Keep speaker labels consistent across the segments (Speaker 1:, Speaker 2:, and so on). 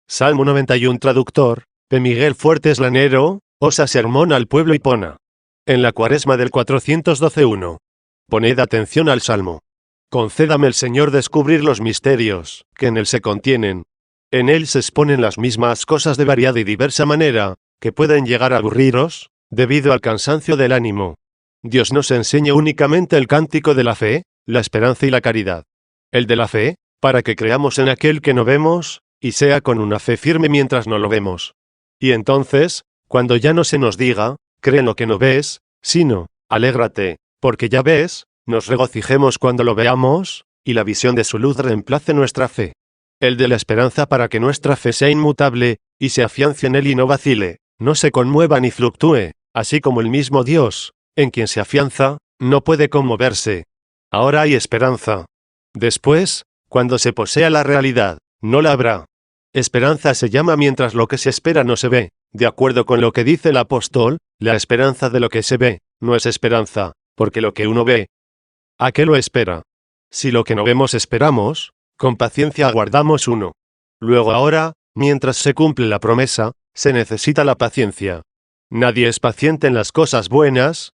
Speaker 1: Salmo 91 Traductor, P. Miguel Fuertes Lanero, Osa Sermón al pueblo hipona. En la Cuaresma del 412:1. Poned atención al Salmo. Concédame el Señor descubrir los misterios que en él se contienen. En él se exponen las mismas cosas de variada y diversa manera, que pueden llegar a aburriros, debido al cansancio del ánimo. Dios nos enseña únicamente el cántico de la fe, la esperanza y la caridad. El de la fe, para que creamos en aquel que no vemos, y sea con una fe firme mientras no lo vemos. Y entonces, cuando ya no se nos diga, cree en lo que no ves, sino, alégrate, porque ya ves, nos regocijemos cuando lo veamos, y la visión de su luz reemplace nuestra fe. El de la esperanza para que nuestra fe sea inmutable, y se afiance en él y no vacile, no se conmueva ni fluctúe, así como el mismo Dios, en quien se afianza, no puede conmoverse. Ahora hay esperanza. Después, cuando se posea la realidad, no la habrá. Esperanza se llama mientras lo que se espera no se ve. De acuerdo con lo que dice el apóstol, la esperanza de lo que se ve, no es esperanza, porque lo que uno ve, ¿a qué lo espera? Si lo que no vemos esperamos, con paciencia aguardamos uno. Luego ahora, mientras se cumple la promesa, se necesita la paciencia. Nadie es paciente en las cosas buenas,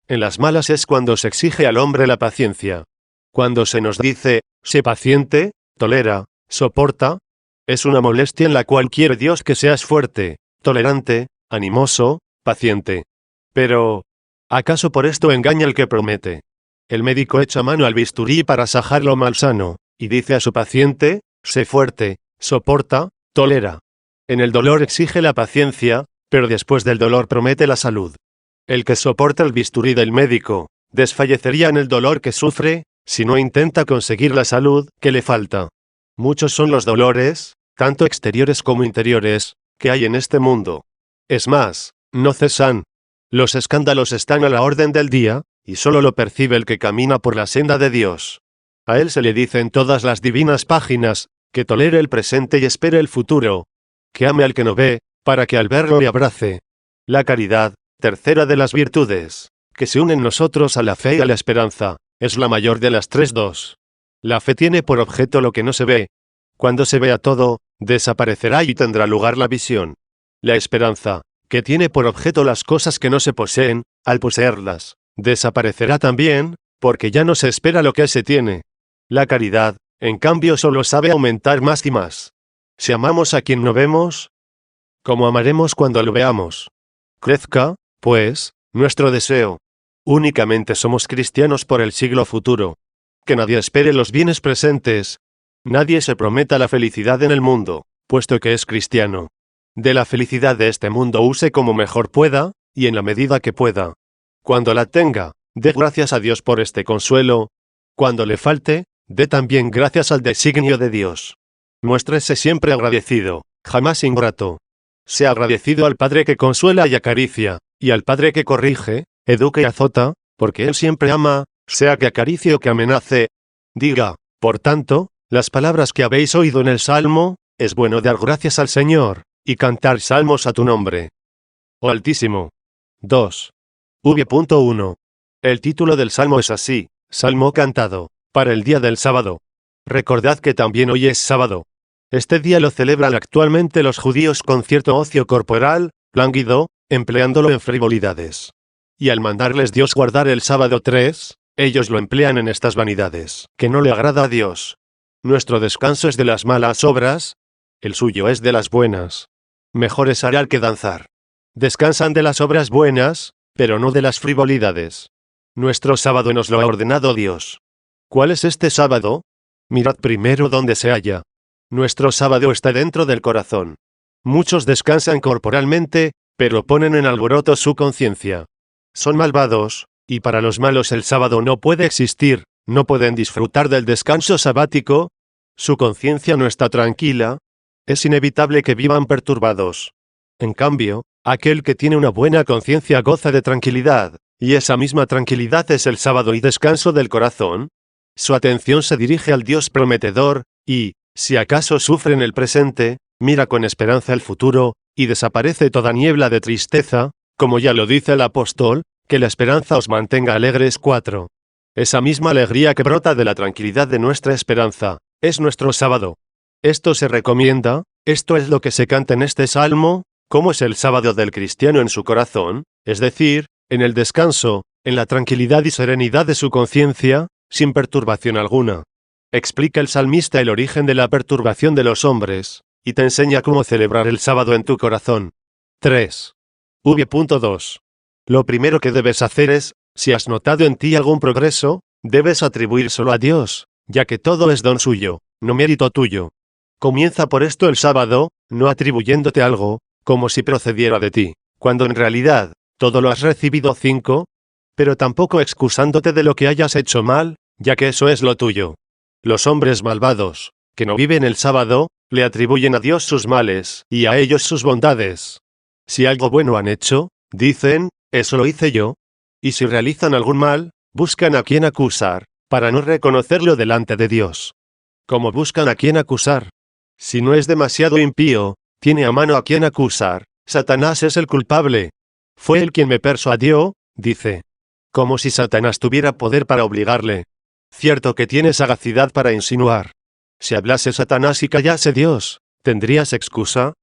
Speaker 1: en las malas es cuando se exige al hombre la paciencia. Cuando se nos dice, sé paciente, tolera, soporta, es una molestia en la cual quiere Dios que seas fuerte, tolerante, animoso, paciente. Pero, ¿acaso por esto engaña el que promete? El médico echa mano al bisturí para sajar lo malsano, y dice a su paciente, sé fuerte, soporta, tolera. En el dolor exige la paciencia, pero después del dolor promete la salud. El que soporta el bisturí del médico, desfallecería en el dolor que sufre, si no intenta conseguir la salud que le falta. Muchos son los dolores, tanto exteriores como interiores, que hay en este mundo. Es más, no cesan. Los escándalos están a la orden del día, y solo lo percibe el que camina por la senda de Dios. A él se le dice en todas las divinas páginas, que tolere el presente y espere el futuro. Que ame al que no ve, para que al verlo le abrace. La caridad, tercera de las virtudes, que se une en nosotros a la fe y a la esperanza, es la mayor de las tres dos. La fe tiene por objeto lo que no se ve. Cuando se vea todo, desaparecerá y tendrá lugar la visión. La esperanza, que tiene por objeto las cosas que no se poseen, al poseerlas, desaparecerá también, porque ya no se espera lo que se tiene. La caridad, en cambio, solo sabe aumentar más y más. Si amamos a quien no vemos, ¿cómo amaremos cuando lo veamos? Crezca, pues, nuestro deseo. Únicamente somos cristianos por el siglo futuro. Que nadie espere los bienes presentes. Nadie se prometa la felicidad en el mundo, puesto que es cristiano. De la felicidad de este mundo use como mejor pueda, y en la medida que pueda. Cuando la tenga, dé gracias a Dios por este consuelo. Cuando le falte, dé también gracias al designio de Dios. Muéstrese siempre agradecido, jamás ingrato. Sea agradecido al Padre que consuela y acaricia, y al Padre que corrige, educa y azota, porque Él siempre ama, sea que acaricie o que amenace. Diga, por tanto, las palabras que habéis oído en el Salmo, es bueno dar gracias al Señor, y cantar salmos a tu nombre. Oh Altísimo. 2. V.1. El título del Salmo es así, Salmo cantado, para el día del sábado. Recordad que también hoy es sábado. Este día lo celebran actualmente los judíos con cierto ocio corporal, lánguido, empleándolo en frivolidades. Y al mandarles Dios guardar el sábado 3, ellos lo emplean en estas vanidades, que no le agrada a Dios. Nuestro descanso es de las malas obras, el suyo es de las buenas. Mejor es arar que danzar. Descansan de las obras buenas, pero no de las frivolidades. Nuestro sábado nos lo ha ordenado Dios. ¿Cuál es este sábado? Mirad primero dónde se halla. Nuestro sábado está dentro del corazón. Muchos descansan corporalmente, pero ponen en alboroto su conciencia. Son malvados, y para los malos el sábado no puede existir, no pueden disfrutar del descanso sabático. Su conciencia no está tranquila. Es inevitable que vivan perturbados. En cambio, aquel que tiene una buena conciencia goza de tranquilidad, y esa misma tranquilidad es el sábado y descanso del corazón. Su atención se dirige al Dios prometedor, y, si acaso sufre en el presente, mira con esperanza el futuro, y desaparece toda niebla de tristeza, como ya lo dice el apóstol, que la esperanza os mantenga alegres. 4. Esa misma alegría que brota de la tranquilidad de nuestra esperanza, es nuestro sábado. Esto se recomienda, Esto es lo que se canta en este salmo, cómo es el sábado del cristiano en su corazón, es decir, en el descanso, en la tranquilidad y serenidad de su conciencia, sin perturbación alguna. Explica el salmista el origen de la perturbación de los hombres, y te enseña cómo celebrar el sábado en tu corazón. 3. V.2. Lo primero que debes hacer es, si has notado en ti algún progreso, debes atribuírselo a Dios, ya que todo es don suyo, no mérito tuyo. Comienza por esto el sábado, no atribuyéndote algo, como si procediera de ti, cuando en realidad, todo lo has recibido. 5. Pero tampoco excusándote de lo que hayas hecho mal, ya que eso es lo tuyo. Los hombres malvados, que no viven el sábado, le atribuyen a Dios sus males, y a ellos sus bondades. Si algo bueno han hecho, dicen, eso lo hice yo. Y si realizan algún mal, buscan a quien acusar, para no reconocerlo delante de Dios. ¿Cómo buscan a quien acusar? Si no es demasiado impío, tiene a mano a quien acusar, Satanás es el culpable. Fue él quien me persuadió, dice. Como si Satanás tuviera poder para obligarle. Cierto que tiene sagacidad para insinuar. Si hablase Satanás y callase Dios, ¿tendrías excusa?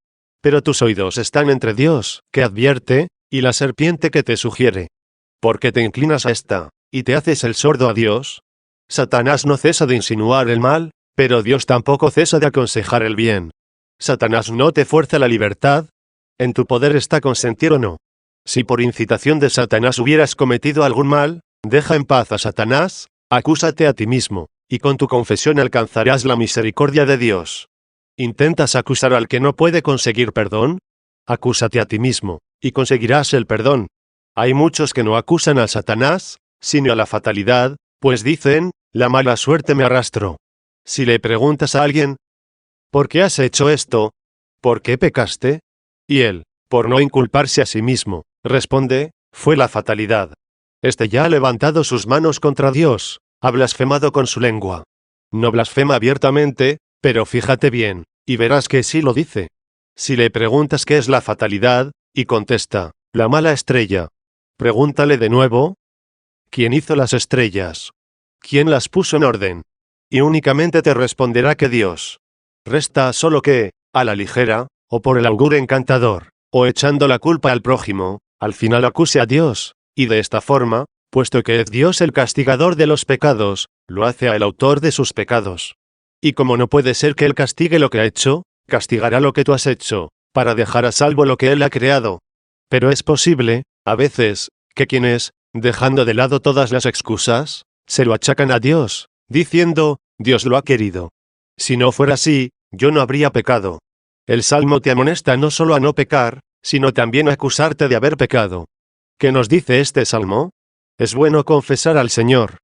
Speaker 1: Pero tus oídos están entre Dios, que advierte, y la serpiente que te sugiere. ¿Por qué te inclinas a esta, y te haces el sordo a Dios? Satanás no cesa de insinuar el mal, pero Dios tampoco cesa de aconsejar el bien. Satanás no te fuerza la libertad. En tu poder está consentir o no. Si por incitación de Satanás hubieras cometido algún mal, deja en paz a Satanás, acúsate a ti mismo, y con tu confesión alcanzarás la misericordia de Dios. ¿Intentas acusar al que no puede conseguir perdón? Acúsate a ti mismo, y conseguirás el perdón. Hay muchos que no acusan a Satanás, sino a la fatalidad, pues dicen, la mala suerte me arrastró. Si le preguntas a alguien, ¿por qué has hecho esto? ¿Por qué pecaste? Y él, por no inculparse a sí mismo, responde, fue la fatalidad. Este ya ha levantado sus manos contra Dios, ha blasfemado con su lengua. No blasfema abiertamente, pero fíjate bien, y verás que sí lo dice. Si le preguntas qué es la fatalidad, y contesta, la mala estrella. Pregúntale de nuevo, ¿quién hizo las estrellas? ¿Quién las puso en orden? Y únicamente te responderá que Dios. Resta solo que, a la ligera, o por el augur encantador, o echando la culpa al prójimo, al final acuse a Dios, y de esta forma, puesto que es Dios el castigador de los pecados, lo hace al autor de sus pecados. Y como no puede ser que Él castigue lo que ha hecho, castigará lo que tú has hecho, para dejar a salvo lo que Él ha creado. Pero es posible, a veces, que quienes, dejando de lado todas las excusas, se lo achacan a Dios, diciendo, Dios lo ha querido. Si no fuera así, yo no habría pecado. El Salmo te amonesta no solo a no pecar, sino también a acusarte de haber pecado. ¿Qué nos dice este Salmo? Es bueno confesar al Señor.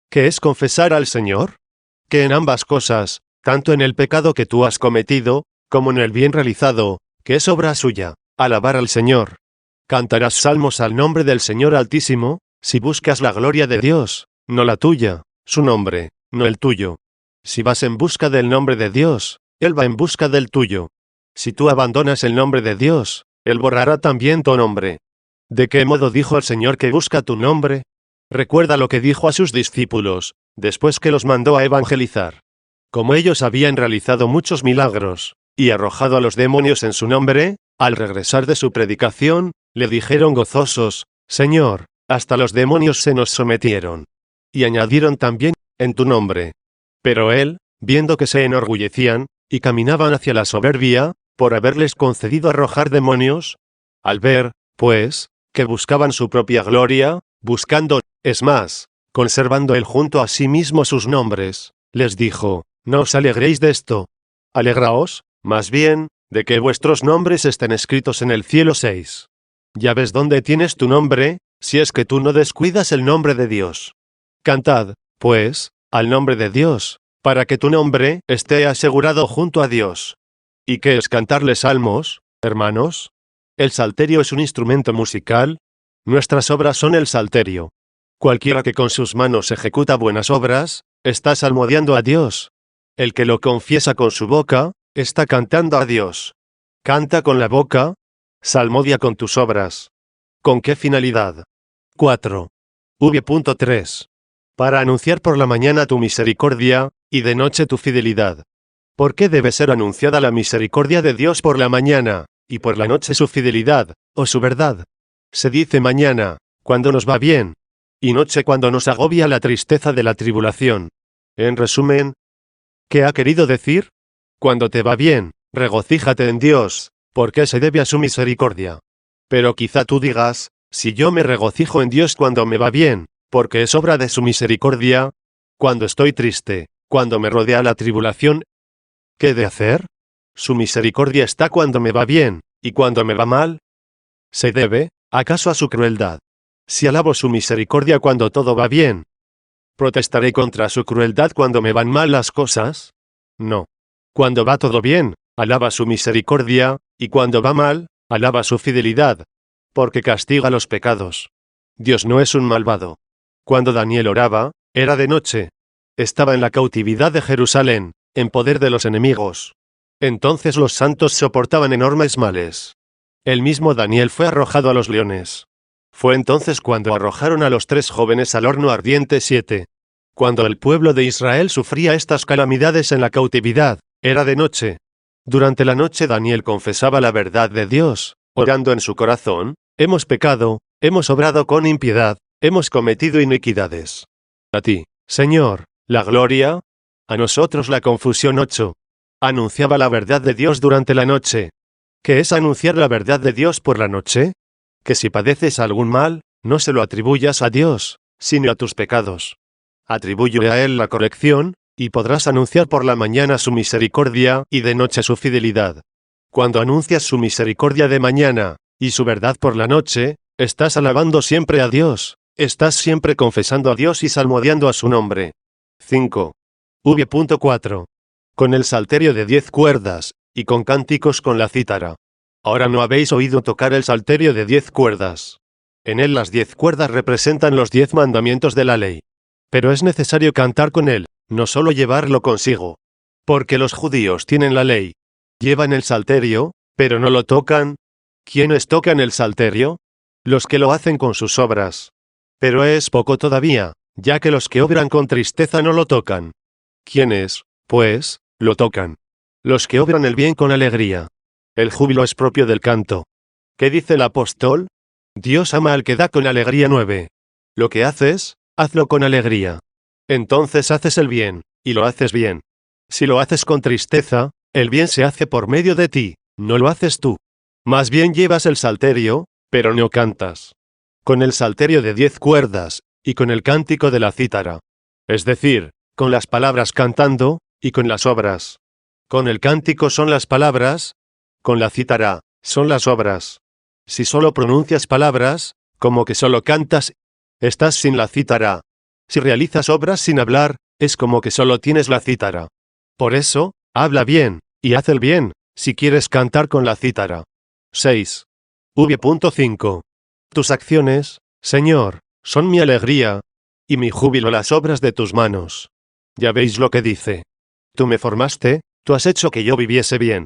Speaker 1: ¿Qué es confesar al Señor? Que en ambas cosas, tanto en el pecado que tú has cometido, como en el bien realizado, que es obra suya, alabar al Señor. Cantarás salmos al nombre del Señor Altísimo, si buscas la gloria de Dios, no la tuya, su nombre, no el tuyo. Si vas en busca del nombre de Dios, Él va en busca del tuyo. Si tú abandonas el nombre de Dios, Él borrará también tu nombre. ¿De qué modo dijo el Señor que busca tu nombre? Recuerda lo que dijo a sus discípulos, después que los mandó a evangelizar. Como ellos habían realizado muchos milagros, y arrojado a los demonios en su nombre, al regresar de su predicación, le dijeron gozosos, Señor, hasta los demonios se nos sometieron. Y añadieron también, en tu nombre. Pero él, viendo que se enorgullecían, y caminaban hacia la soberbia, por haberles concedido arrojar demonios, al ver, pues, que buscaban su propia gloria, buscando, es más, conservando él junto a sí mismo sus nombres, les dijo, no os alegréis de esto. Alegraos, más bien, de que vuestros nombres estén escritos en el cielo. 6. Ya ves dónde tienes tu nombre, si es que tú no descuidas el nombre de Dios. Cantad, pues, al nombre de Dios, para que tu nombre esté asegurado junto a Dios. ¿Y qué es cantarle salmos, hermanos? ¿El salterio es un instrumento musical? Nuestras obras son el salterio. Cualquiera que con sus manos ejecuta buenas obras, está salmodiando a Dios. El que lo confiesa con su boca, está cantando a Dios. Canta con la boca, salmodia con tus obras. ¿Con qué finalidad? 4. V.3. Para anunciar por la mañana tu misericordia, y de noche tu fidelidad. ¿Por qué debe ser anunciada la misericordia de Dios por la mañana, y por la noche su fidelidad, o su verdad? Se dice mañana, cuando nos va bien, y noche cuando nos agobia la tristeza de la tribulación. En resumen, ¿qué ha querido decir? Cuando te va bien, regocíjate en Dios, porque se debe a su misericordia. Pero quizá tú digas, si yo me regocijo en Dios cuando me va bien, porque es obra de su misericordia, cuando estoy triste, cuando me rodea la tribulación, ¿qué he de hacer? Su misericordia está cuando me va bien, y cuando me va mal. ¿Se debe, acaso, a su crueldad? Si alabo su misericordia cuando todo va bien, ¿protestaré contra su crueldad cuando me van mal las cosas? No. Cuando va todo bien, alaba su misericordia, y cuando va mal, alaba su fidelidad, porque castiga los pecados. Dios no es un malvado. Cuando Daniel oraba, era de noche. Estaba en la cautividad de Jerusalén, en poder de los enemigos. Entonces los santos soportaban enormes males. El mismo Daniel fue arrojado a los leones. Fue entonces cuando arrojaron a los 3 jóvenes al horno ardiente 7. Cuando el pueblo de Israel sufría estas calamidades en la cautividad, era de noche. Durante la noche Daniel confesaba la verdad de Dios, orando en su corazón: hemos pecado, hemos obrado con impiedad, hemos cometido iniquidades. A ti, Señor, la gloria, a nosotros la confusión. 8. Anunciaba la verdad de Dios durante la noche. ¿Qué es anunciar la verdad de Dios por la noche? Que si padeces algún mal, no se lo atribuyas a Dios, sino a tus pecados. Atribúyele a Él la corrección, y podrás anunciar por la mañana su misericordia, y de noche su fidelidad. Cuando anuncias su misericordia de mañana, y su verdad por la noche, estás alabando siempre a Dios, estás siempre confesando a Dios y salmodiando a su nombre. 5. V.4. Con el salterio de 10 cuerdas, y con cánticos con la cítara. Ahora no habéis oído tocar el salterio de 10 cuerdas. En él las 10 cuerdas representan los 10 mandamientos de la ley. Pero es necesario cantar con él, no solo llevarlo consigo. Porque los judíos tienen la ley. Llevan el salterio, pero no lo tocan. ¿Quiénes tocan el salterio? Los que lo hacen con sus obras. Pero es poco todavía, ya que los que obran con tristeza no lo tocan. ¿Quiénes, pues, lo tocan? Los que obran el bien con alegría. El júbilo es propio del canto. ¿Qué dice el apóstol? Dios ama al que da con alegría. 9. Lo que haces, hazlo con alegría. Entonces haces el bien, y lo haces bien. Si lo haces con tristeza, el bien se hace por medio de ti, no lo haces tú. Más bien llevas el salterio, pero no cantas. Con el salterio de 10 cuerdas, y con el cántico de la cítara. Es decir, con las palabras cantando, y con las obras. Con el cántico son las palabras, con la cítara, son las obras. Si solo pronuncias palabras, como que solo cantas, estás sin la cítara. Si realizas obras sin hablar, es como que solo tienes la cítara. Por eso, habla bien, y haz el bien, si quieres cantar con la cítara. 6. V.5. Tus acciones, Señor, son mi alegría, y mi júbilo las obras de tus manos. Ya veis lo que dice. Tú me formaste, tú has hecho que yo viviese bien.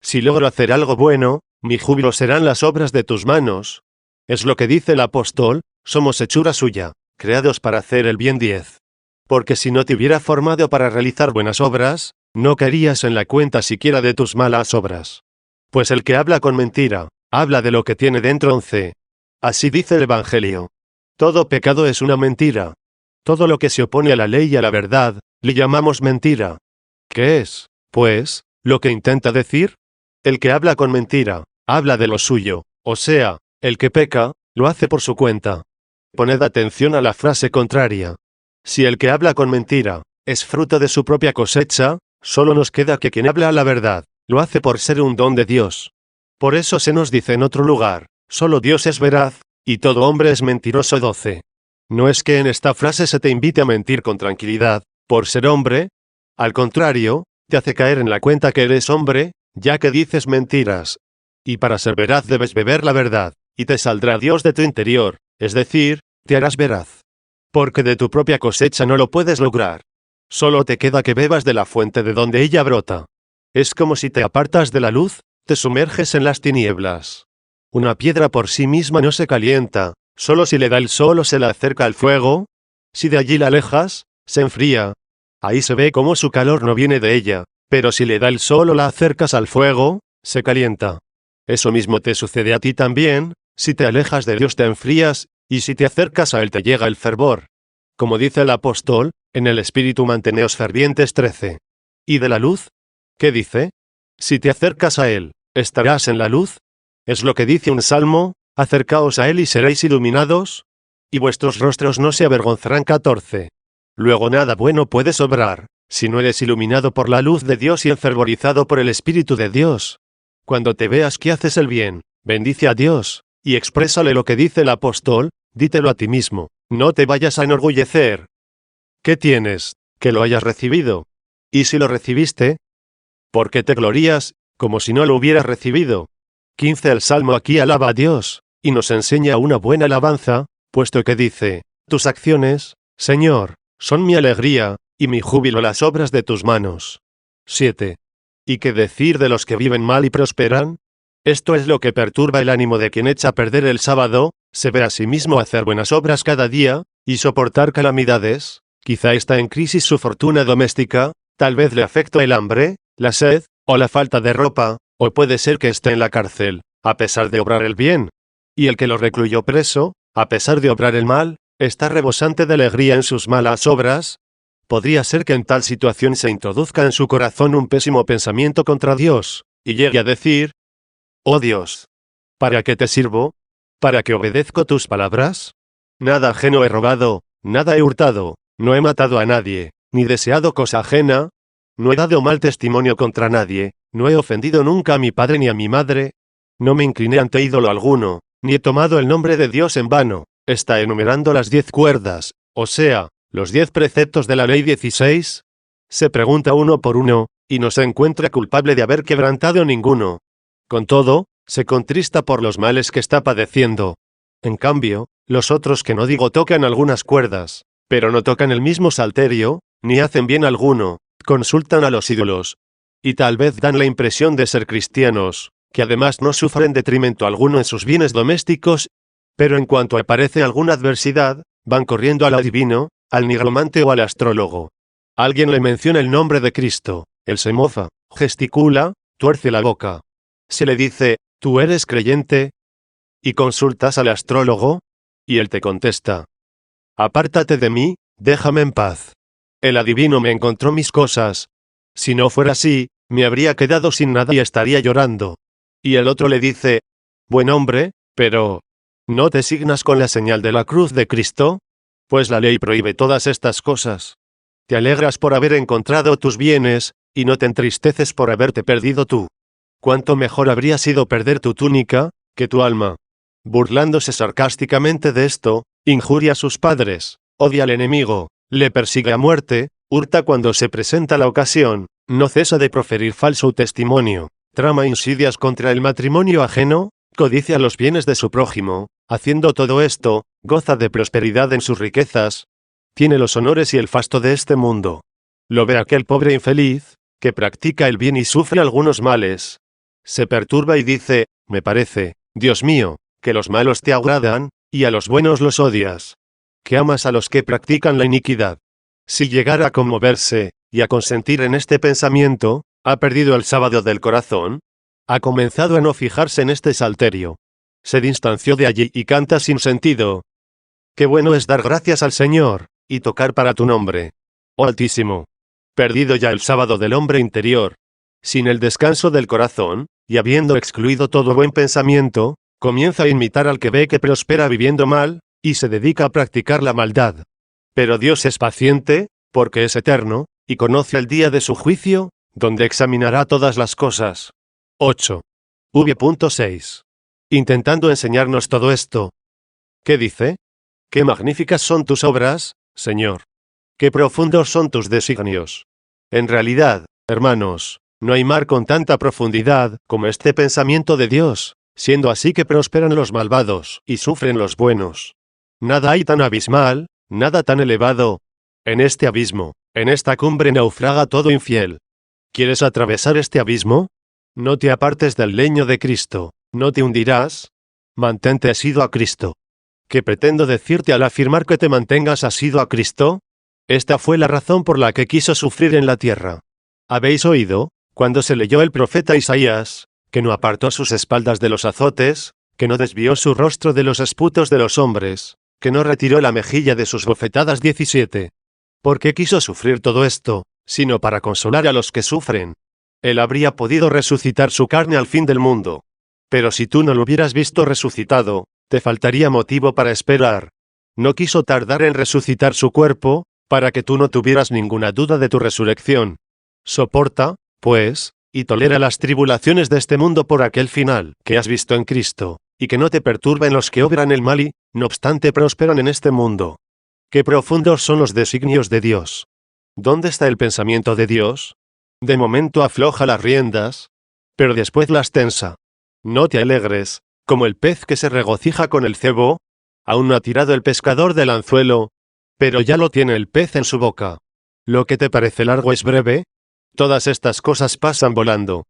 Speaker 1: Si logro hacer algo bueno, mi júbilo serán las obras de tus manos. Es lo que dice el apóstol: somos hechura suya, creados para hacer el bien. 10. Porque si no te hubiera formado para realizar buenas obras, no caerías en la cuenta siquiera de tus malas obras. Pues el que habla con mentira, habla de lo que tiene dentro. 11. Así dice el Evangelio. Todo pecado es una mentira. Todo lo que se opone a la ley y a la verdad, le llamamos mentira. ¿Qué es, pues, lo que intenta decir? El que habla con mentira, habla de lo suyo, o sea, el que peca, lo hace por su cuenta. Poned atención a la frase contraria. Si el que habla con mentira, es fruto de su propia cosecha, solo nos queda que quien habla la verdad, lo hace por ser un don de Dios. Por eso se nos dice en otro lugar: solo Dios es veraz, y todo hombre es mentiroso. 12. No es que en esta frase se te invite a mentir con tranquilidad, por ser hombre. Al contrario, te hace caer en la cuenta que eres hombre, ya que dices mentiras. Y para ser veraz debes beber la verdad, y te saldrá Dios de tu interior, es decir, te harás veraz. Porque de tu propia cosecha no lo puedes lograr. Solo te queda que bebas de la fuente de donde ella brota. Es como si te apartas de la luz, te sumerges en las tinieblas. Una piedra por sí misma no se calienta, solo si le da el sol o se la acerca al fuego. Si de allí la alejas, se enfría. Ahí se ve cómo su calor no viene de ella, Pero si le da el sol o la acercas al fuego, se calienta. Eso mismo te sucede a ti también, si te alejas de Dios te enfrías, y si te acercas a Él te llega el fervor. Como dice el apóstol, en el Espíritu manteneos fervientes 13. ¿Y de la luz? ¿Qué dice? Si te acercas a Él, ¿estarás en la luz? Es lo que dice un salmo, acercaos a Él y seréis iluminados, y vuestros rostros no se avergonzarán 14. Luego nada bueno puede sobrar, si no eres iluminado por la luz de Dios y enfervorizado por el Espíritu de Dios. Cuando te veas que haces el bien, bendice a Dios, y exprésale lo que dice el apóstol, dítelo a ti mismo, no te vayas a enorgullecer. ¿Qué tienes? Que lo hayas recibido. ¿Y si lo recibiste? ¿Por qué te glorías, como si no lo hubieras recibido? 15. El Salmo aquí alaba a Dios, y nos enseña una buena alabanza, puesto que dice, tus acciones, Señor, son mi alegría, y mi júbilo las obras de tus manos. 7. ¿Y qué decir de los que viven mal y prosperan? Esto es lo que perturba el ánimo de quien echa a perder el sábado, se ve a sí mismo hacer buenas obras cada día, y soportar calamidades. Quizá está en crisis su fortuna doméstica, tal vez le afecta el hambre, la sed, o la falta de ropa, o puede ser que esté en la cárcel, a pesar de obrar el bien. Y el que lo recluyó preso, a pesar de obrar el mal, está rebosante de alegría en sus malas obras. Podría ser que en tal situación se introduzca en su corazón un pésimo pensamiento contra Dios, y llegue a decir, oh Dios, ¿para qué te sirvo? ¿Para qué obedezco tus palabras? Nada ajeno he robado, nada he hurtado, no he matado a nadie, ni deseado cosa ajena, no he dado mal testimonio contra nadie, no he ofendido nunca a mi padre ni a mi madre, no me incliné ante ídolo alguno, ni he tomado el nombre de Dios en vano. Está enumerando las 10 cuerdas, o sea, los 10 preceptos de la ley 16. Se pregunta uno por uno, y no se encuentra culpable de haber quebrantado ninguno. Con todo, se contrista por los males que está padeciendo. En cambio, los otros que no digo tocan algunas cuerdas, pero no tocan el mismo salterio, ni hacen bien alguno, consultan a los ídolos. Y tal vez dan la impresión de ser cristianos, que además no sufren detrimento alguno en sus bienes domésticos, pero en cuanto aparece alguna adversidad, van corriendo al adivino, al nigromante o al astrólogo. Alguien le menciona el nombre de Cristo, él se mofa, gesticula, tuerce la boca. Se le dice, ¿tú eres creyente? Y consultas al astrólogo, y él te contesta, apártate de mí, déjame en paz. El adivino me encontró mis cosas. Si no fuera así, me habría quedado sin nada y estaría llorando. Y el otro le dice, buen hombre, pero ¿no te signas con la señal de la cruz de Cristo? Pues la ley prohíbe todas estas cosas. Te alegras por haber encontrado tus bienes, y no te entristeces por haberte perdido tú. ¿Cuánto mejor habría sido perder tu túnica, que tu alma? Burlándose sarcásticamente de esto, injuria a sus padres, odia al enemigo, le persigue a muerte, hurta cuando se presenta la ocasión, no cesa de proferir falso testimonio, trama insidias contra el matrimonio ajeno, codicia los bienes de su prójimo, haciendo todo esto, goza de prosperidad en sus riquezas, tiene los honores y el fasto de este mundo. Lo ve aquel pobre infeliz, que practica el bien y sufre algunos males. Se perturba y dice, me parece, Dios mío, que los malos te agradan, y a los buenos los odias. Que amas a los que practican la iniquidad. Si llegara a conmoverse, y a consentir en este pensamiento, ha perdido el sábado del corazón, ha comenzado a no fijarse en este salterio. Se distanció de allí y canta sin sentido. Qué bueno es dar gracias al Señor, y tocar para tu nombre. Oh Altísimo. Perdido ya el sábado del hombre interior. Sin el descanso del corazón, y habiendo excluido todo buen pensamiento, comienza a imitar al que ve que prospera viviendo mal, y se dedica a practicar la maldad. Pero Dios es paciente, porque es eterno, y conoce el día de su juicio, donde examinará todas las cosas. 8. V.6. Intentando enseñarnos todo esto. ¿Qué dice? Qué magníficas son tus obras, Señor. Qué profundos son tus designios. En realidad, hermanos, no hay mar con tanta profundidad como este pensamiento de Dios, siendo así que prosperan los malvados y sufren los buenos. Nada hay tan abismal, nada tan elevado. En este abismo, en esta cumbre naufraga todo infiel. ¿Quieres atravesar este abismo? No te apartes del leño de Cristo, no te hundirás. Mantente asido a Cristo. ¿Qué pretendo decirte al afirmar que te mantengas asido a Cristo? Esta fue la razón por la que quiso sufrir en la tierra. Habéis oído, cuando se leyó el profeta Isaías, que no apartó sus espaldas de los azotes, que no desvió su rostro de los esputos de los hombres, que no retiró la mejilla de sus bofetadas. 17. ¿Por qué quiso sufrir todo esto, sino para consolar a los que sufren? Él habría podido resucitar su carne al fin del mundo. Pero si tú no lo hubieras visto resucitado, te faltaría motivo para esperar. No quiso tardar en resucitar su cuerpo, para que tú no tuvieras ninguna duda de tu resurrección. Soporta, pues, y tolera las tribulaciones de este mundo por aquel final que has visto en Cristo, y que no te perturben los que obran el mal y, no obstante, prosperan en este mundo. Qué profundos son los designios de Dios. ¿Dónde está el pensamiento de Dios? De momento afloja las riendas, pero después las tensa. No te alegres, como el pez que se regocija con el cebo. Aún no ha tirado el pescador del anzuelo, pero ya lo tiene el pez en su boca. ¿Lo que te parece largo es breve? Todas estas cosas pasan volando.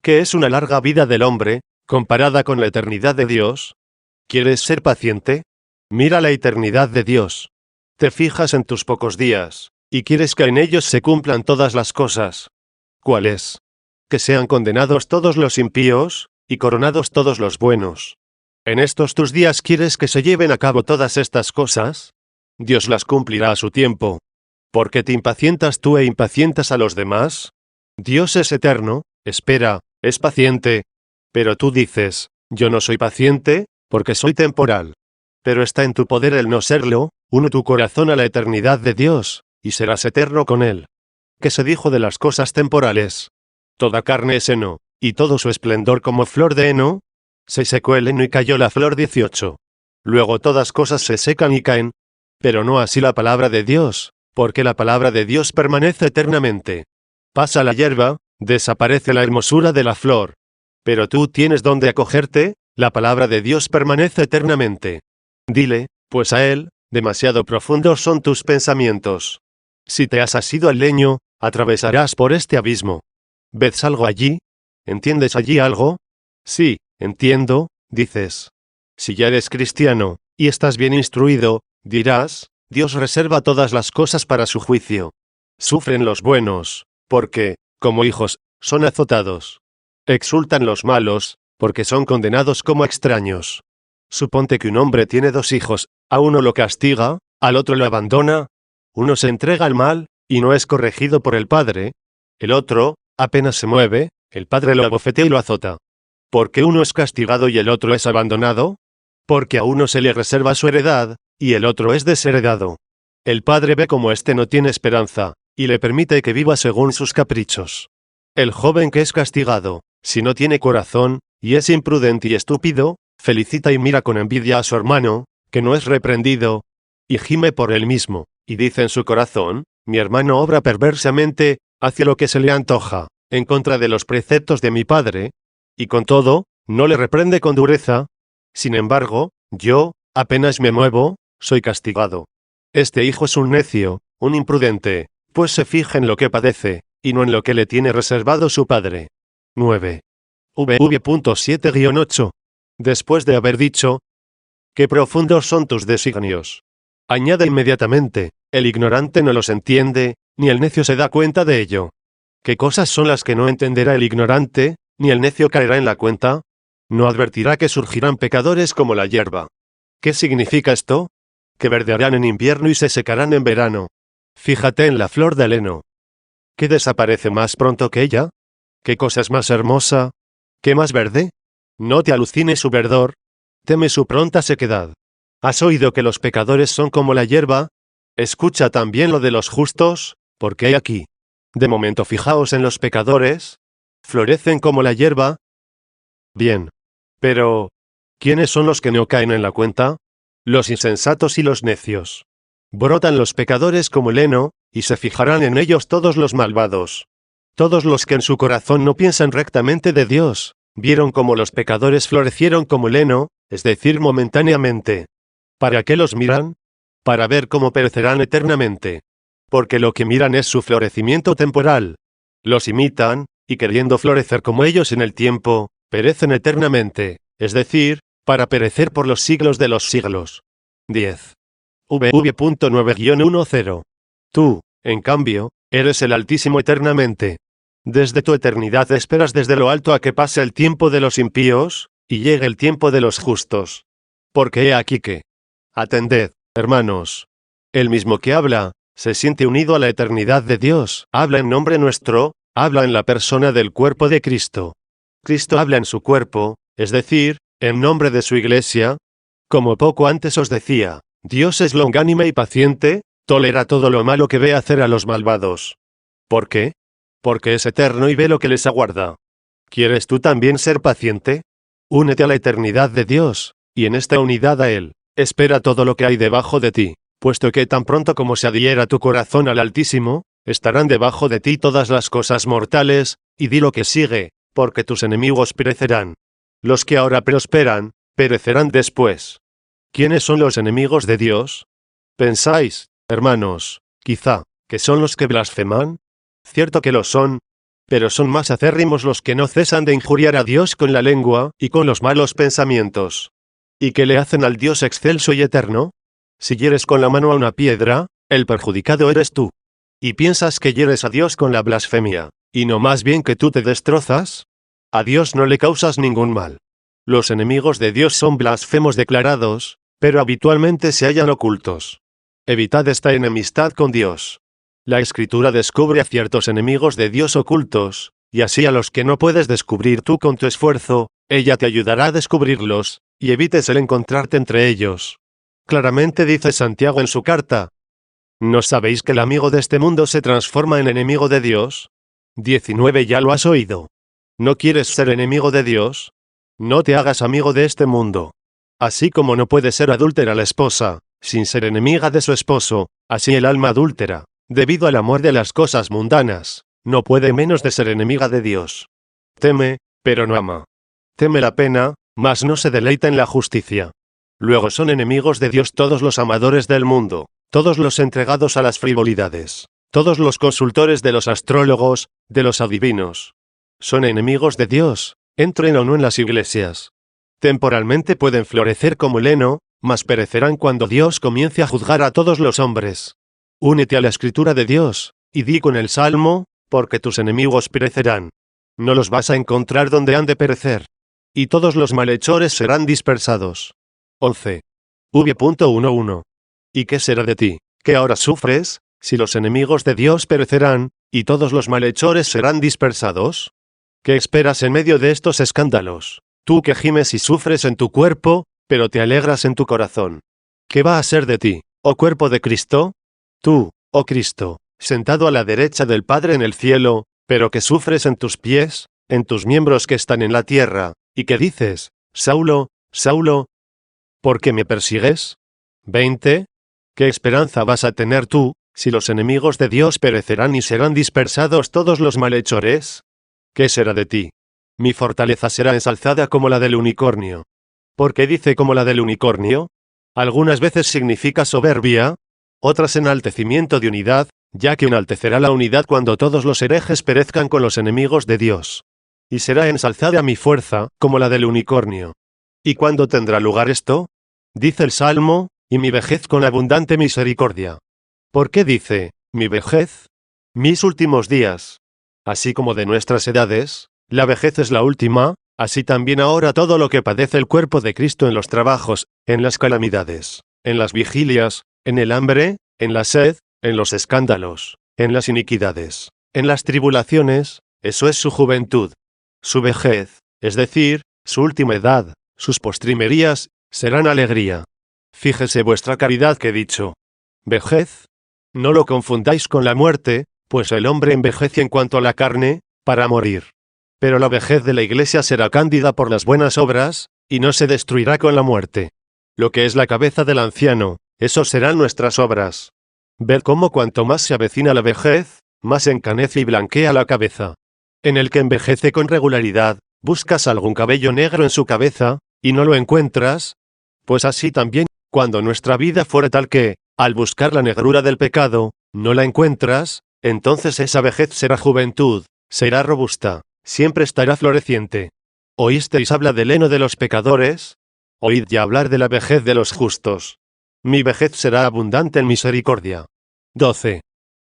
Speaker 1: ¿Qué es una larga vida del hombre, comparada con la eternidad de Dios? ¿Quieres ser paciente? Mira la eternidad de Dios. Te fijas en tus pocos días, y quieres que en ellos se cumplan todas las cosas. ¿Cuáles? Que sean condenados todos los impíos, y coronados todos los buenos. ¿En estos tus días quieres que se lleven a cabo todas estas cosas? Dios las cumplirá a su tiempo. ¿Por qué te impacientas tú e impacientas a los demás? Dios es eterno, espera, es paciente. Pero tú dices, yo no soy paciente, porque soy temporal. Pero está en tu poder el no serlo, une tu corazón a la eternidad de Dios, y serás eterno con Él. ¿Qué se dijo de las cosas temporales? Toda carne es heno, y todo su esplendor como flor de heno. Se secó el heno y cayó la flor. 18. Luego todas cosas se secan y caen. Pero no así la palabra de Dios, porque la palabra de Dios permanece eternamente. Pasa la hierba, desaparece la hermosura de la flor. Pero tú tienes donde acogerte, la palabra de Dios permanece eternamente. Dile, pues a Él, demasiado profundos son tus pensamientos. Si te has asido al leño, atravesarás por este abismo. ¿Ves algo allí? ¿Entiendes allí algo? Sí, entiendo, dices. Si ya eres cristiano, y estás bien instruido, dirás, Dios reserva todas las cosas para su juicio. Sufren los buenos, porque, como hijos, son azotados. Exultan los malos, porque son condenados como extraños. Suponte que un hombre tiene 2 hijos, a uno lo castiga, al otro lo abandona. Uno se entrega al mal, y no es corregido por el padre. El otro, apenas se mueve, el padre lo abofetea y lo azota. ¿Por qué uno es castigado y el otro es abandonado? Porque a uno se le reserva su heredad, y el otro es desheredado. El padre ve como éste no tiene esperanza, y le permite que viva según sus caprichos. El joven que es castigado, si no tiene corazón, y es imprudente y estúpido, felicita y mira con envidia a su hermano, que no es reprendido, y gime por él mismo, y dice en su corazón, mi hermano obra perversamente, hace lo que se le antoja, en contra de los preceptos de mi padre, y con todo, no le reprende con dureza. Sin embargo, yo, apenas me muevo, soy castigado. Este hijo es un necio, un imprudente, pues se fija en lo que padece, y no en lo que le tiene reservado su padre. 9. V.7-8. Después de haber dicho, qué profundos son tus designios. Añade inmediatamente, el ignorante no los entiende, ni el necio se da cuenta de ello. ¿Qué cosas son las que no entenderá el ignorante, ni el necio caerá en la cuenta? No advertirá que surgirán pecadores como la hierba. ¿Qué significa esto? Que verdearán en invierno y se secarán en verano. Fíjate en la flor del heno. ¿Qué desaparece más pronto que ella? ¿Qué cosa es más hermosa? ¿Qué más verde? No te alucine su verdor. Teme su pronta sequedad. ¿Has oído que los pecadores son como la hierba? Escucha también lo de los justos, porque hay aquí. De momento fijaos en los pecadores. Florecen como la hierba. Bien. Pero, ¿quiénes son los que no caen en la cuenta? Los insensatos y los necios. Brotan los pecadores como el heno, y se fijarán en ellos todos los malvados. Todos los que en su corazón no piensan rectamente de Dios, vieron cómo los pecadores florecieron como el heno, es decir, momentáneamente. ¿Para qué los miran? Para ver cómo perecerán eternamente. Porque lo que miran es su florecimiento temporal. Los imitan, y queriendo florecer como ellos en el tiempo, perecen eternamente, es decir, para perecer por los siglos de los siglos. 10. V.9-10. Tú, en cambio, eres el Altísimo eternamente. Desde tu eternidad esperas desde lo alto a que pase el tiempo de los impíos, y llegue el tiempo de los justos. Porque he aquí que. Atended, hermanos. El mismo que habla, se siente unido a la eternidad de Dios, habla en nombre nuestro, habla en la persona del cuerpo de Cristo. Cristo habla en su cuerpo, es decir, en nombre de su iglesia. Como poco antes os decía, Dios es longánime y paciente, tolera todo lo malo que ve hacer a los malvados. ¿Por qué? Porque es eterno y ve lo que les aguarda. ¿Quieres tú también ser paciente? Únete a la eternidad de Dios, y en esta unidad a Él, espera todo lo que hay debajo de ti, puesto que tan pronto como se adhiera tu corazón al Altísimo, estarán debajo de ti todas las cosas mortales, y di lo que sigue, porque tus enemigos perecerán. Los que ahora prosperan, perecerán después. ¿Quiénes son los enemigos de Dios? ¿Pensáis, hermanos, quizá, que son los que blasfeman? Cierto que lo son, pero son más acérrimos los que no cesan de injuriar a Dios con la lengua y con los malos pensamientos. ¿Y qué le hacen al Dios excelso y eterno? Si hieres con la mano a una piedra, el perjudicado eres tú. ¿Y piensas que hieres a Dios con la blasfemia, y no más bien que tú te destrozas? A Dios no le causas ningún mal. Los enemigos de Dios son blasfemos declarados, pero habitualmente se hallan ocultos. Evitad esta enemistad con Dios. La Escritura descubre a ciertos enemigos de Dios ocultos, y así a los que no puedes descubrir tú con tu esfuerzo, ella te ayudará a descubrirlos, y evites el encontrarte entre ellos. Claramente dice Santiago en su carta: ¿no sabéis que el amigo de este mundo se transforma en enemigo de Dios? 19 Ya lo has oído. ¿No quieres ser enemigo de Dios? No te hagas amigo de este mundo. Así como no puede ser adúltera la esposa, sin ser enemiga de su esposo, así el alma adúltera, debido al amor de las cosas mundanas, no puede menos de ser enemiga de Dios. Teme, pero no ama. Teme la pena, mas no se deleita en la justicia. Luego son enemigos de Dios todos los amadores del mundo, todos los entregados a las frivolidades, todos los consultores de los astrólogos, de los adivinos. Son enemigos de Dios, entren o no en las iglesias. Temporalmente pueden florecer como el heno, mas perecerán cuando Dios comience a juzgar a todos los hombres. Únete a la escritura de Dios, y di con el Salmo, porque tus enemigos perecerán. No los vas a encontrar donde han de perecer. Y todos los malhechores serán dispersados. 11. V.11. ¿Y qué será de ti, que ahora sufres, si los enemigos de Dios perecerán, y todos los malhechores serán dispersados? ¿Qué esperas en medio de estos escándalos? Tú que gimes y sufres en tu cuerpo, pero te alegras en tu corazón. ¿Qué va a ser de ti, oh cuerpo de Cristo? Tú, oh Cristo, sentado a la derecha del Padre en el cielo, pero que sufres en tus pies, en tus miembros que están en la tierra, y que dices: Saulo, Saulo, ¿por qué me persigues? 20. ¿Qué esperanza vas a tener tú, si los enemigos de Dios perecerán y serán dispersados todos los malhechores? ¿Qué será de ti? Mi fortaleza será ensalzada como la del unicornio. ¿Por qué dice como la del unicornio? Algunas veces significa soberbia, otras enaltecimiento de unidad, ya que enaltecerá la unidad cuando todos los herejes perezcan con los enemigos de Dios. Y será ensalzada mi fuerza, como la del unicornio. ¿Y cuándo tendrá lugar esto? Dice el Salmo: y mi vejez con abundante misericordia. ¿Por qué dice, mi vejez? Mis últimos días. Así como de nuestras edades, la vejez es la última, así también ahora todo lo que padece el cuerpo de Cristo en los trabajos, en las calamidades, en las vigilias, en el hambre, en la sed, en los escándalos, en las iniquidades, en las tribulaciones, eso es su juventud. Su vejez, es decir, su última edad, sus postrimerías, serán alegría. Fíjese vuestra caridad que he dicho. Vejez. No lo confundáis con la muerte, pues el hombre envejece en cuanto a la carne, para morir. Pero la vejez de la Iglesia será cándida por las buenas obras, y no se destruirá con la muerte. Lo que es la cabeza del anciano, eso serán nuestras obras. Ved cómo cuanto más se avecina la vejez, más encanece y blanquea la cabeza. En el que envejece con regularidad, buscas algún cabello negro en su cabeza, y no lo encuentras. Pues así también, cuando nuestra vida fuera tal que, al buscar la negrura del pecado, no la encuentras, entonces esa vejez será juventud, será robusta, siempre estará floreciente. ¿Oísteis hablar del heno de los pecadores? Oíd ya hablar de la vejez de los justos. Mi vejez será abundante en misericordia. 12.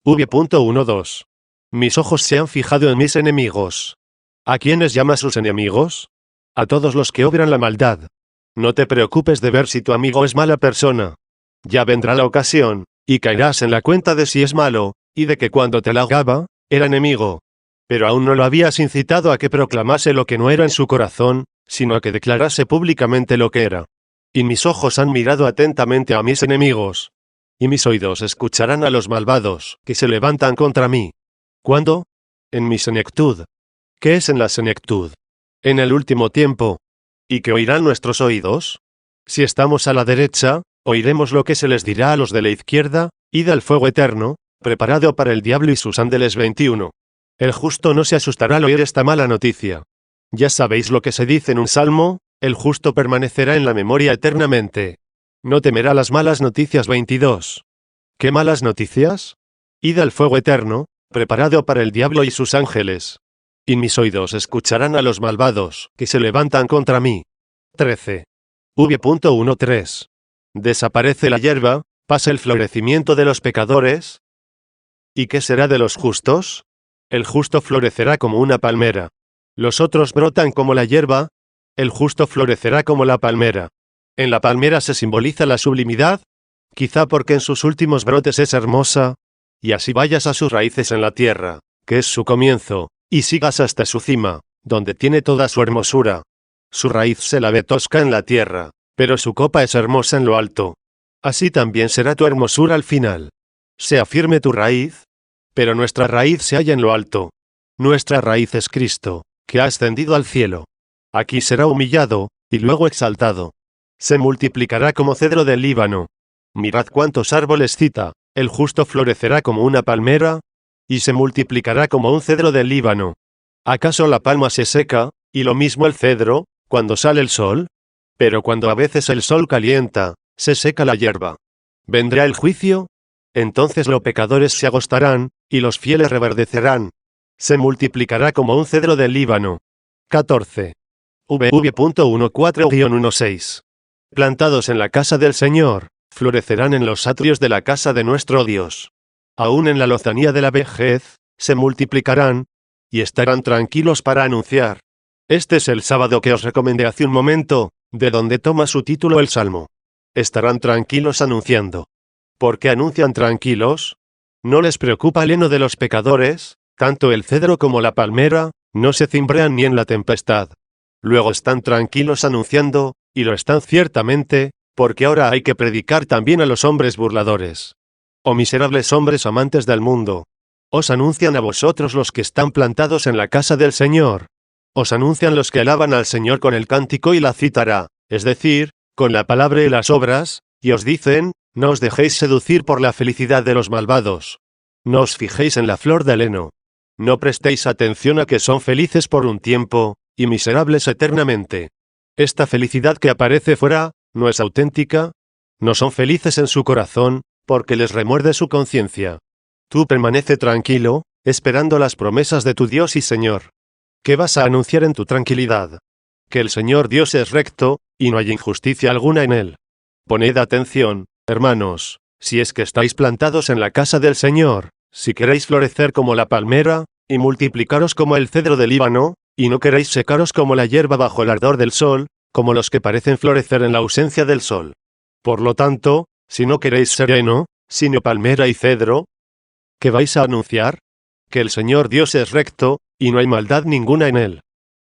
Speaker 1: V.12. Mis ojos se han fijado en mis enemigos. ¿A quiénes llama sus enemigos? A todos los que obran la maldad. No te preocupes de ver si tu amigo es mala persona. Ya vendrá la ocasión, y caerás en la cuenta de si es malo, y de que cuando te halagaba, era enemigo. Pero aún no lo habías incitado a que proclamase lo que no era en su corazón, sino a que declarase públicamente lo que era. Y mis ojos han mirado atentamente a mis enemigos. Y mis oídos escucharán a los malvados, que se levantan contra mí. ¿Cuándo? En mi senectud. ¿Qué es en la senectud? En el último tiempo. ¿Y qué oirán nuestros oídos? Si estamos a la derecha, oiremos lo que se les dirá a los de la izquierda: id al fuego eterno, preparado para el diablo y sus ángeles. 21. El justo no se asustará al oír esta mala noticia. Ya sabéis lo que se dice en un salmo: el justo permanecerá en la memoria eternamente. No temerá las malas noticias. 22. ¿Qué malas noticias? Id al fuego eterno, preparado para el diablo y sus ángeles. Y mis oídos escucharán a los malvados, que se levantan contra mí. 13. V.13. Desaparece la hierba, pasa el florecimiento de los pecadores. ¿Y qué será de los justos? El justo florecerá como una palmera. Los otros brotan como la hierba. El justo florecerá como la palmera. En la palmera se simboliza la sublimidad, quizá porque en sus últimos brotes es hermosa, y así vayas a sus raíces en la tierra, que es su comienzo, y sigas hasta su cima, donde tiene toda su hermosura. Su raíz se la ve tosca en la tierra, pero su copa es hermosa en lo alto. Así también será tu hermosura al final. Sea firme tu raíz, pero nuestra raíz se halla en lo alto. Nuestra raíz es Cristo, que ha ascendido al cielo. Aquí será humillado, y luego exaltado. Se multiplicará como cedro del Líbano. Mirad cuántos árboles cita: el justo florecerá como una palmera, y se multiplicará como un cedro del Líbano. ¿Acaso la palma se seca, y lo mismo el cedro, cuando sale el sol? Pero cuando a veces el sol calienta, se seca la hierba. ¿Vendrá el juicio? Entonces los pecadores se agostarán, y los fieles reverdecerán. Se multiplicará como un cedro del Líbano. 14. V.14-16. Plantados en la casa del Señor, florecerán en los atrios de la casa de nuestro Dios. Aún en la lozanía de la vejez, se multiplicarán, y estarán tranquilos para anunciar. Este es el sábado que os recomendé hace un momento, de donde toma su título el Salmo. Estarán tranquilos anunciando. ¿Por qué anuncian tranquilos? ¿No les preocupa el heno de los pecadores? Tanto el cedro como la palmera, no se cimbrean ni en la tempestad. Luego están tranquilos anunciando, y lo están ciertamente, porque ahora hay que predicar también a los hombres burladores. Oh miserables hombres amantes del mundo. Os anuncian a vosotros los que están plantados en la casa del Señor. Os anuncian los que alaban al Señor con el cántico y la cítara, es decir, con la palabra y las obras, y os dicen: no os dejéis seducir por la felicidad de los malvados. No os fijéis en la flor del heno. No prestéis atención a que son felices por un tiempo, y miserables eternamente. Esta felicidad que aparece fuera, ¿no es auténtica? No son felices en su corazón, porque les remuerde su conciencia. Tú permanece tranquilo, esperando las promesas de tu Dios y Señor. ¿Qué vas a anunciar en tu tranquilidad? Que el Señor Dios es recto, y no hay injusticia alguna en él. Poned atención, hermanos, si es que estáis plantados en la casa del Señor, si queréis florecer como la palmera, y multiplicaros como el cedro del Líbano, y no queréis secaros como la hierba bajo el ardor del sol, como los que parecen florecer en la ausencia del sol. Por lo tanto, si no queréis ser heno, sino palmera y cedro, ¿qué vais a anunciar? Que el Señor Dios es recto, y no hay maldad ninguna en él.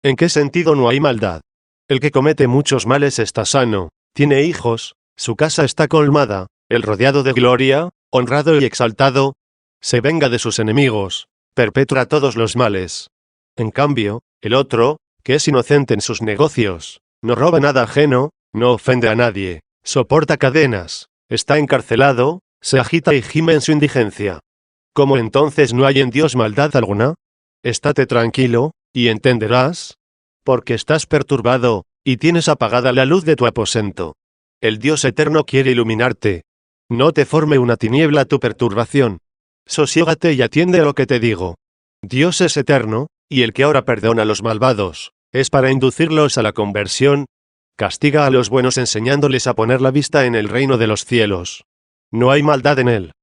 Speaker 1: ¿En qué sentido no hay maldad? El que comete muchos males está sano, tiene hijos, su casa está colmada, el rodeado de gloria, honrado y exaltado, se venga de sus enemigos, perpetra todos los males. En cambio, el otro, que es inocente en sus negocios, no roba nada ajeno, no ofende a nadie, soporta cadenas, está encarcelado, se agita y gime en su indigencia. ¿Cómo entonces no hay en Dios maldad alguna? Estate tranquilo, y entenderás. Porque estás perturbado, y tienes apagada la luz de tu aposento. El Dios eterno quiere iluminarte. No te forme una tiniebla tu perturbación. Sosiégate y atiende a lo que te digo. Dios es eterno, y el que ahora perdona a los malvados, es para inducirlos a la conversión. Castiga a los buenos enseñándoles a poner la vista en el reino de los cielos. No hay maldad en él.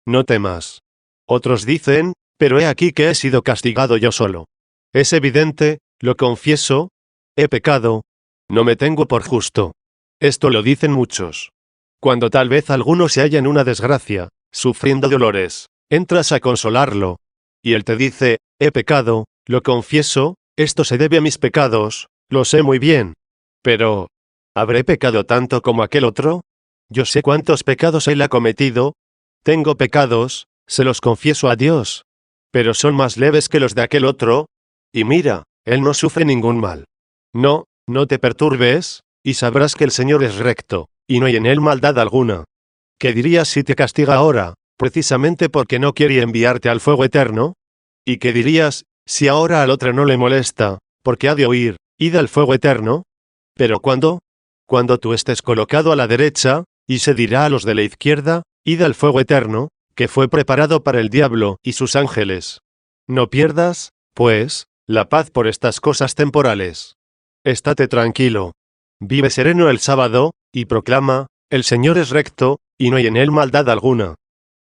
Speaker 1: No temas. Otros dicen: Pero he aquí que he sido castigado yo solo. Es evidente, lo confieso, he pecado, no me tengo por justo. Esto lo dicen muchos. Cuando tal vez alguno se halla en una desgracia, sufriendo dolores, entras a consolarlo. Y él te dice, he pecado, lo confieso, esto se debe a mis pecados, lo sé muy bien. Pero, ¿habré pecado tanto como aquel otro? Yo sé cuántos pecados él ha cometido. Tengo pecados, se los confieso a Dios. Pero son más leves que los de aquel otro. Y mira, él no sufre ningún mal. No, no te perturbes, y sabrás que el Señor es recto, y no hay en él maldad alguna. ¿Qué dirías si te castiga ahora, precisamente porque no quiere enviarte al fuego eterno? ¿Y qué dirías, si ahora al otro no le molesta, porque ha de oír, id al fuego eterno? ¿Pero cuándo? Cuando tú estés colocado a la derecha, y se dirá a los de la izquierda, id al fuego eterno, que fue preparado para el diablo y sus ángeles. No pierdas, pues, la paz por estas cosas temporales. Estate tranquilo. Vive sereno el sábado, y proclama, el Señor es recto, y no hay en él maldad alguna.